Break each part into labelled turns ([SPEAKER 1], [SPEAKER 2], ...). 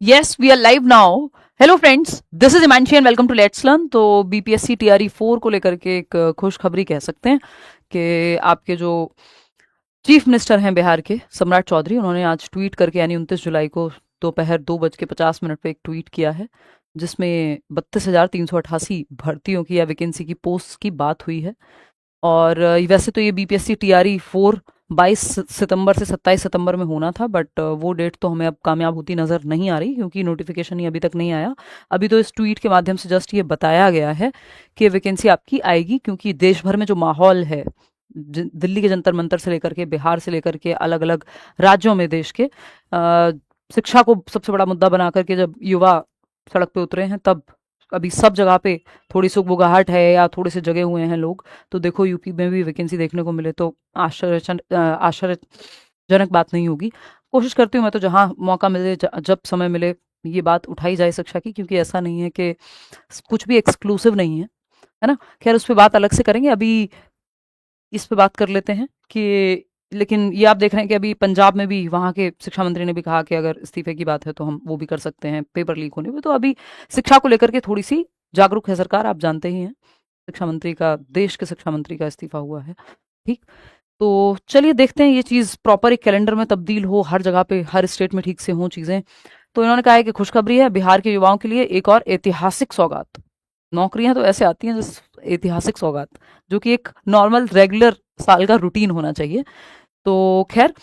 [SPEAKER 1] Yes, we are live now. Hello friends, this is Himanshi and welcome to let's learn. तो BPSC TRE 4 को लेकर के एक खुशखबरी कह सकते हैं कि आपके जो चीफ मिनिस्टर हैं बिहार के, सम्राट चौधरी, उन्होंने आज ट्वीट करके यानी 29 जुलाई को दोपहर 2:50 पे एक ट्वीट किया है जिसमें 32,388 भर्तियों की या वैकेंसी की पोस्ट की बात हुई है। और वैसे तो ये बीपीएससी टीआरई 4 22 सितंबर से 27 सितंबर में होना था, बट वो डेट तो हमें अब कामयाब होती नज़र नहीं आ रही क्योंकि नोटिफिकेशन ही अभी तक नहीं आया। अभी तो इस ट्वीट के माध्यम से जस्ट ये बताया गया है कि वैकेंसी आपकी आएगी, क्योंकि देश भर में जो माहौल है, दिल्ली के जंतर मंतर से लेकर के बिहार से लेकर के अलग अलग राज्यों में देश के शिक्षा को सबसे बड़ा मुद्दा बना करके जब युवा सड़क पे उतरे हैं, तब अभी सब जगह पे थोड़ी सी बुगाहट है या थोड़े से जगे हुए हैं लोग। तो देखो यूपी में भी वैकेंसी देखने को मिले तो आश्चर्यजनक बात नहीं होगी। कोशिश करती हूँ मैं तो जहाँ मौका मिले, जब समय मिले, ये बात उठाई जाए शिक्षा की, क्योंकि ऐसा नहीं है कि कुछ भी एक्सक्लूसिव नहीं है ना। खैर, उस पर बात अलग से करेंगे। अभी इस पे बात कर लेते हैं कि लेकिन ये आप देख रहे हैं कि अभी पंजाब में भी वहाँ के शिक्षा मंत्री ने भी कहा कि अगर इस्तीफे की बात है तो हम वो भी कर सकते हैं पेपर लीक होने पे। तो अभी शिक्षा को लेकर के थोड़ी सी जागरूक है सरकार, आप जानते ही हैं। शिक्षा मंत्री का, देश के शिक्षा मंत्री का इस्तीफा हुआ है। ठीक, तो चलिए देखते हैं ये चीज़ प्रॉपर एक कैलेंडर में तब्दील हो, हर जगह पे हर स्टेट में ठीक से हों चीज़ें। तो इन्होंने कहा है कि खुशखबरी है, बिहार के युवाओं के लिए एक और ऐतिहासिक सौगात। नौकरियां तो ऐसे आती हैं जिस ऐतिहासिक सौगात, जो कि एक नॉर्मल रेगुलर साल का रूटीन होना चाहिए। तो खैर,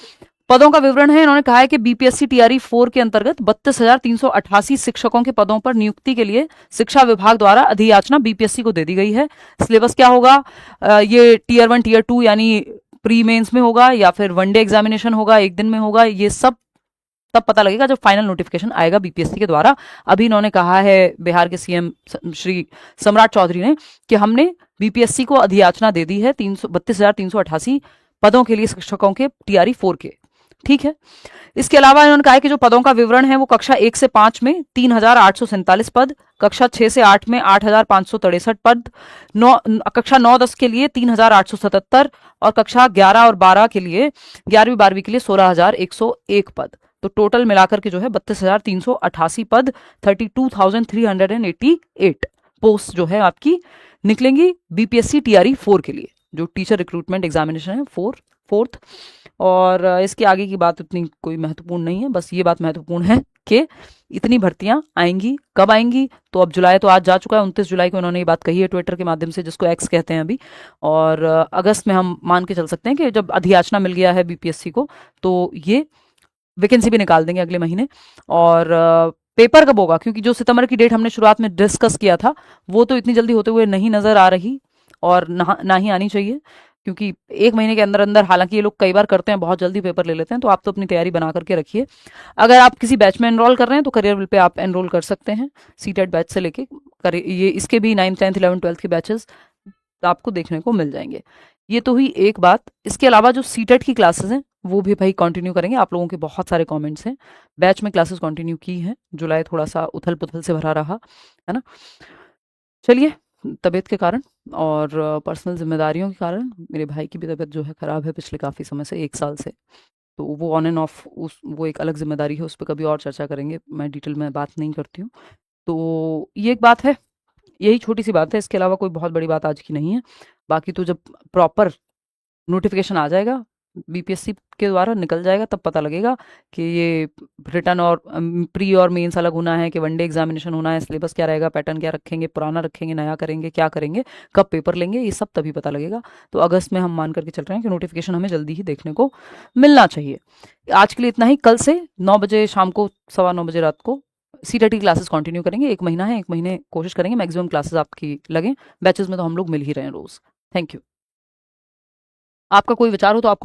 [SPEAKER 1] पदों का विवरण है। इन्होंने कहा है कि बीपीएससी टीआरई 4 के अंतर्गत 32,388 शिक्षकों के पदों पर नियुक्ति के लिए शिक्षा विभाग द्वारा अधियाचना बीपीएससी को दे दी गई है। सिलेबस क्या होगा? ये टीयर 1 टीयर 2 यानी प्री मेंस में होगा या फिर वनडे एग्जामिनेशन होगा, एक दिन में होगा, ये सब तब पता लगेगा जब फाइनल नोटिफिकेशन आएगा बीपीएससी के द्वारा। अभी इन्होंने कहा है, बिहार के सीएम श्री सम्राट चौधरी ने, कि हमने बीपीएससी को अधियाचना दे दी है 32,388 पदों के लिए शिक्षकों के टीआरई 4 के। ठीक है। इसके अलावा इन्होंने कहा है कि जो पदों का विवरण है वो कक्षा 1 से 5 में 3,847 पद, कक्षा 6 से 8 में 8,563 पद, कक्षा 9-10 के लिए 3,877 और कक्षा 11 और 12 के लिए 11वीं 12वीं के लिए 16,101 पद। तो टोटल मिलाकर के जो है 32,388 पद, 32,388 पोस्ट जो है आपकी निकलेंगी बीपीएससी टीआरई 4 के लिए, जो टीचर रिक्रूटमेंट एग्जामिनेशन है फोर्थ। और इसके आगे की बात उतनी कोई महत्वपूर्ण नहीं है, बस ये बात महत्वपूर्ण है कि इतनी भर्तियां आएंगी, कब आएंगी? तो अब जुलाई तो आज जा चुका है, 29 जुलाई को इन्होंने ये बात कही है ट्विटर के माध्यम से, जिसको एक्स कहते हैं अभी। और अगस्त में हम मान के चल सकते हैं कि जब अधियाचना मिल गया है बीपीएससी को, तो ये वैकेंसी भी निकाल देंगे अगले महीने। और पेपर कब होगा? क्योंकि जो सितंबर की डेट हमने शुरुआत में डिस्कस किया था, वो तो इतनी जल्दी होते हुए नहीं नजर आ रही और ना ही आनी चाहिए, क्योंकि एक महीने के अंदर अंदर, हालांकि ये लोग कई बार करते हैं, बहुत जल्दी पेपर ले लेते हैं। तो आप तो अपनी तैयारी बना करके रखिए। अगर आप किसी बैच में एनरोल कर रहे हैं तो करियर बिल पे आप एनरोल कर सकते हैं, सीटेट बैच से लेके ये इसके भी 9th 10th 11th 12th के बैचेस आपको देखने को मिल जाएंगे। ये तो हुई एक बात। इसके अलावा जो सीटेट की क्लासेस हैं वो भी भाई कंटिन्यू करेंगे। आप लोगों के बहुत सारे कमेंट्स हैं, बैच में क्लासेस कंटिन्यू की हैं, जुलाई थोड़ा सा उथल पुथल से भरा रहा है ना। चलिए, तबीयत के कारण और पर्सनल जिम्मेदारियों के कारण मेरे भाई की भी तबीयत जो है ख़राब है पिछले काफ़ी समय से, 1 साल से। तो वो ऑन एंड ऑफ वो एक अलग जिम्मेदारी है, उस पर कभी और चर्चा करेंगे, मैं डिटेल में बात नहीं करती हूँ। तो ये एक बात है, यही छोटी सी बात है, इसके अलावा कोई बहुत बड़ी बात आज की नहीं है। बाकी तो जब प्रॉपर नोटिफिकेशन आ जाएगा बीपीएससी के द्वारा निकल जाएगा, तब पता लगेगा कि ये रिटर्न और प्री और मेंस अलग होना है, कि वनडे एग्जामिनेशन होना है, सिलेबस क्या रहेगा, पैटर्न क्या रखेंगे, पुराना रखेंगे, नया करेंगे, क्या करेंगे, कब पेपर लेंगे, ये सब तभी पता लगेगा। तो अगस्त में हम मान करके चल रहे हैं कि नोटिफिकेशन हमें जल्दी ही देखने को मिलना चाहिए। आज के लिए इतना ही। कल से 9 बजे शाम को, 9:15 बजे रात को सीटेट की क्लासेस कंटिन्यू करेंगे। 1 महीना है, 1 महीने कोशिश करेंगे मैक्सिमम क्लासेस आपकी लगें। बैचेस में तो हम लोग मिल ही रहे हैं रोज। Thank you. आपका कोई विचार हो तो आप